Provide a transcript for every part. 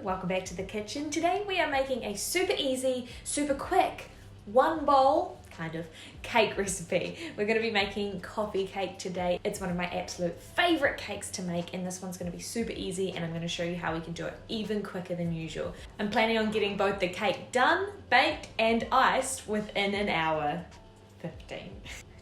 welcome back to the kitchen. Today we are making a super easy, super quick, one bowl kind of cake recipe. We're going to be making coffee cake today. It's one of my absolute favorite cakes to make, and this one's going to be super easy, and I'm going to show you how we can do it even quicker than usual. I'm planning on getting both the cake done, baked and iced within an hour 15.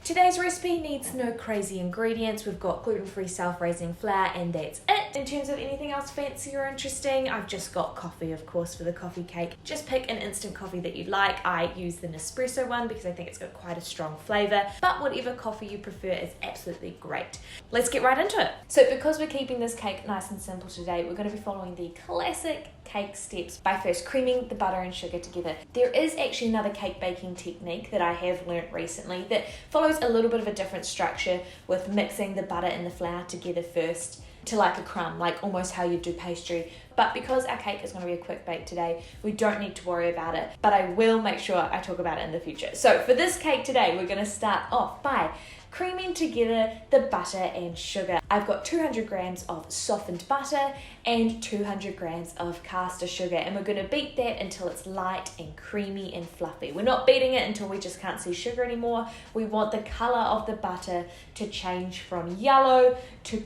Today's recipe needs no crazy ingredients. We've got gluten-free self-raising flour and that's it. In terms of anything else fancy or interesting, I've just got coffee, of course, for the coffee cake. Just pick an instant coffee that you like. I use the Nespresso one because I think it's got quite a strong flavour, but whatever coffee you prefer is absolutely great. Let's get right into it. So because we're keeping this cake nice and simple today, we're going to be following the classic cake steps by first creaming the butter and sugar together. There is actually another cake baking technique that I have learnt recently that follows a little bit of a different structure with mixing the butter and the flour together first to like a crumb, like almost how you do pastry. But because our cake is going to be a quick bake today, we don't need to worry about it, but I will make sure I talk about it in the future. So for this cake today, we're going to start off by creaming together the butter and sugar. I've got 200 grams of softened butter and 200 grams of caster sugar, and we're going to beat that until it's light and creamy and fluffy. We're not beating it until we just can't see sugar anymore. We want the colour of the butter to change from yellow to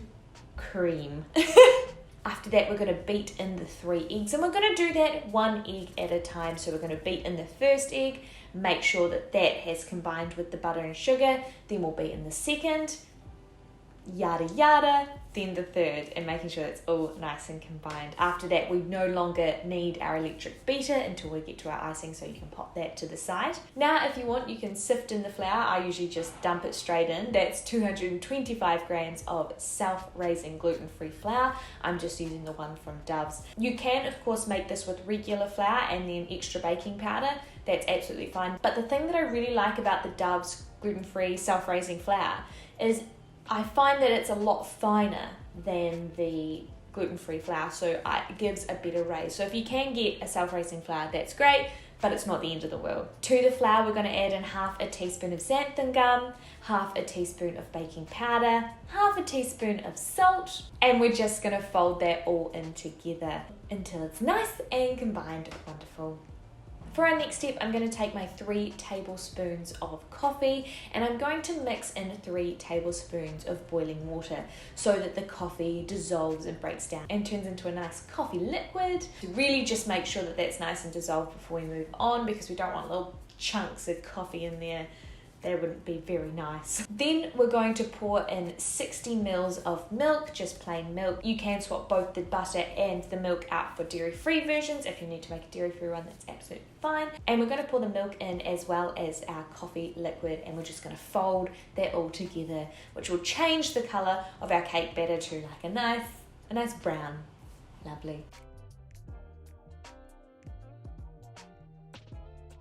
cream. After that, we're going to beat in the 3 eggs, and we're going to do that 1 egg at a time. So we're going to beat in the first egg, make sure that that has combined with the butter and sugar, then we'll beat in the second, yada yada, then the third, and making sure it's all nice and combined. After that, we no longer need our electric beater until we get to our icing, so you can pop that to the side. Now, if you want, you can sift in the flour. I usually just dump it straight in. That's 225 grams of self-raising gluten-free flour. I'm just using the one from Dove's. You can, of course, make this with regular flour and then extra baking powder. That's absolutely fine. But the thing that I really like about the Dove's gluten-free self-raising flour is I find that it's a lot finer than the gluten-free flour, so it gives a better raise. So if you can get a self-raising flour, that's great, but it's not the end of the world. To the flour, we're going to add in half a teaspoon of xanthan gum, half a teaspoon of baking powder, half a teaspoon of salt, and we're just going to fold that all in together until it's nice and combined. Wonderful. For our next step, I'm going to take my 3 tablespoons of coffee, and I'm going to mix in 3 tablespoons of boiling water so that the coffee dissolves and breaks down and turns into a nice coffee liquid. Really just make sure that that's nice and dissolved before we move on, because we don't want little chunks of coffee in there. They wouldn't be very nice. Then we're going to pour in 60 mils of milk, just plain milk. You can swap both the butter and the milk out for dairy-free versions. If you need to make a dairy-free one, that's absolutely fine. And we're going to pour the milk in as well as our coffee liquid, and we're just going to fold that all together, which will change the colour of our cake batter to like a nice brown. Lovely.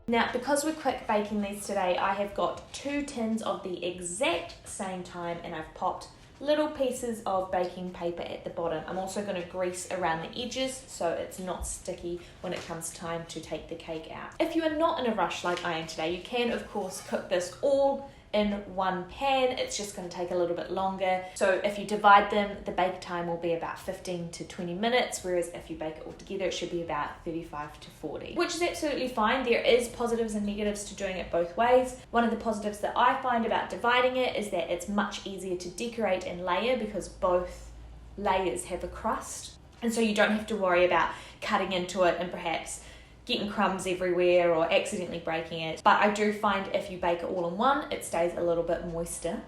Now, because we're quick baking these today, I have got 2 tins of the exact same time, and I've popped little pieces of baking paper at the bottom. I'm also going to grease around the edges so it's not sticky when it comes time to take the cake out. If you are not in a rush like I am today, you can of course cook this all in one pan. It's just going to take a little bit longer. So if you divide them, the bake time will be about 15 to 20 minutes, whereas if you bake it all together, it should be about 35 to 40, which is absolutely fine. There is positives and negatives to doing it both ways. One of the positives that I find about dividing it is that it's much easier to decorate and layer because both layers have a crust, and so you don't have to worry about cutting into it and perhaps getting crumbs everywhere or accidentally breaking it. But I do find if you bake it all in one, it stays a little bit moister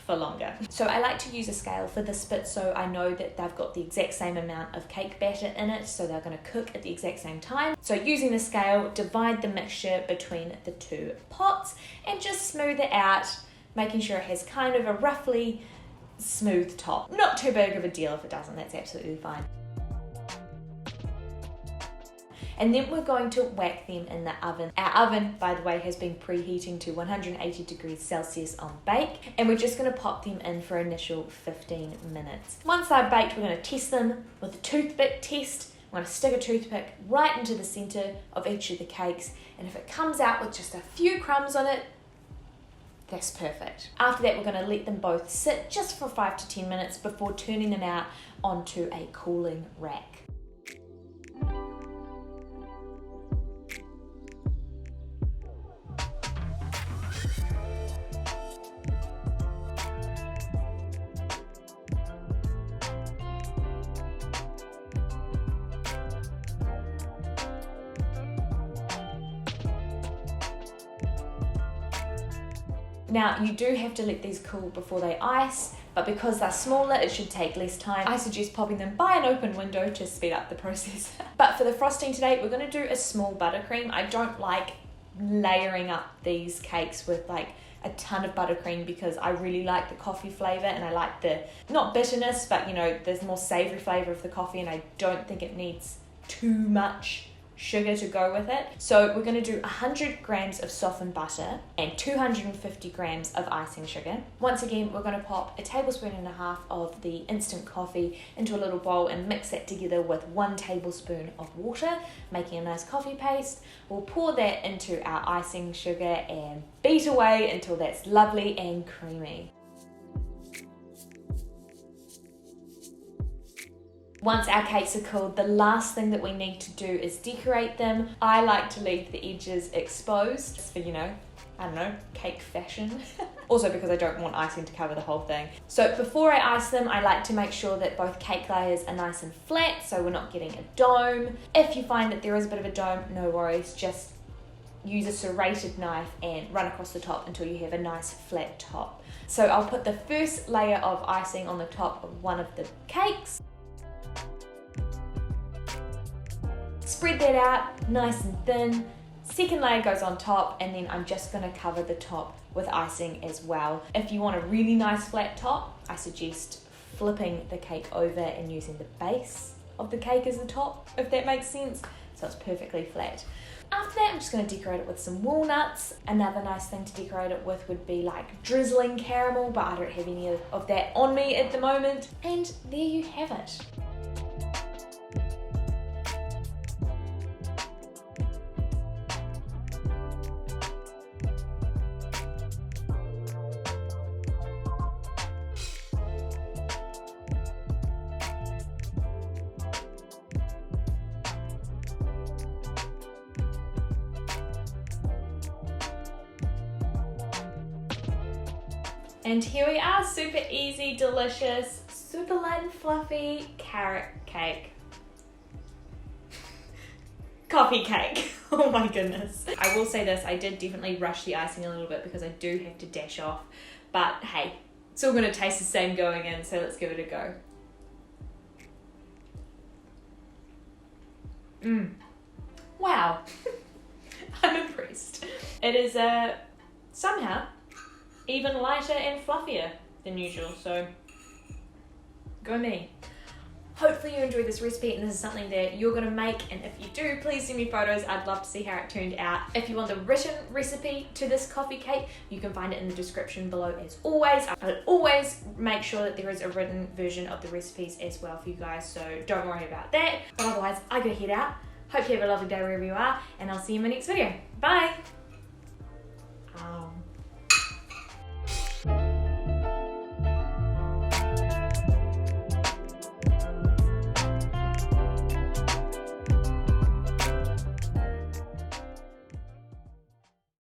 for longer. So I like to use a scale for this bit so I know that they've got the exact same amount of cake batter in it, so they're going to cook at the exact same time. So using the scale, divide the mixture between the 2 pots and just smooth it out, making sure it has kind of a roughly smooth top. Not too big of a deal if it doesn't, that's absolutely fine. And then we're going to whack them in the oven. Our oven, by the way, has been preheating to 180 degrees Celsius on bake, and we're just going to pop them in for initial 15 minutes. Once they're baked, we're going to test them with a toothpick test. I'm going to stick a toothpick right into the centre of each of the cakes, and if it comes out with just a few crumbs on it, That's perfect. After that, we're going to let them both sit just for 5 to 10 minutes before turning them out onto a cooling rack. Now, you do have to let these cool before they ice, but because they're smaller, it should take less time. I suggest popping them by an open window to speed up the process. But for the frosting today, we're going to do a small buttercream. I don't like layering up these cakes with like a ton of buttercream because I really like the coffee flavour and I like the, not bitterness, but you know, there's more savoury flavour of the coffee, and I don't think it needs too much sugar to go with it. So we're going to do 100 grams of softened butter and 250 grams of icing sugar. Once again, we're going to pop a tablespoon and a half of the instant coffee into a little bowl and mix that together with 1 tablespoon of water, making a nice coffee paste. We'll pour that into our icing sugar and beat away until that's lovely and creamy. Once our cakes are cooled, the last thing that we need to do is decorate them. I like to leave the edges exposed for, you know, I don't know, cake fashion. Also because I don't want icing to cover the whole thing. So before I ice them, I like to make sure that both cake layers are nice and flat so we're not getting a dome. If you find that there is a bit of a dome, no worries, just use a serrated knife and run across the top until you have a nice flat top. So I'll put the first layer of icing on the top of one of the cakes. Spread that out nice and thin. Second layer goes on top, and then I'm just going to cover the top with icing as well. If you want a really nice flat top, I suggest flipping the cake over and using the base of the cake as the top, if that makes sense, so it's perfectly flat. After that, I'm just going to decorate it with some walnuts. Another nice thing to decorate it with would be like drizzling caramel, but I don't have any of that on me at the moment. And there you have it. And here we are, super easy, delicious, super light and fluffy carrot cake. Coffee cake. Oh my goodness. I will say this, I did definitely rush the icing a little bit because I do have to dash off. But hey, it's all gonna taste the same going in, so let's give it a go. Wow. I'm impressed. It is somehow even lighter and fluffier than usual, so go me. Hopefully you enjoyed this recipe and this is something that you're going to make, and if you do, please send me photos. I'd love to see how it turned out. If you want the written recipe to this coffee cake, you can find it in the description below as always. I'll always make sure that there is a written version of the recipes as well for you guys, so don't worry about that. But otherwise, I gotta head out. Hope you have a lovely day wherever you are, and I'll see you in my next video. Bye!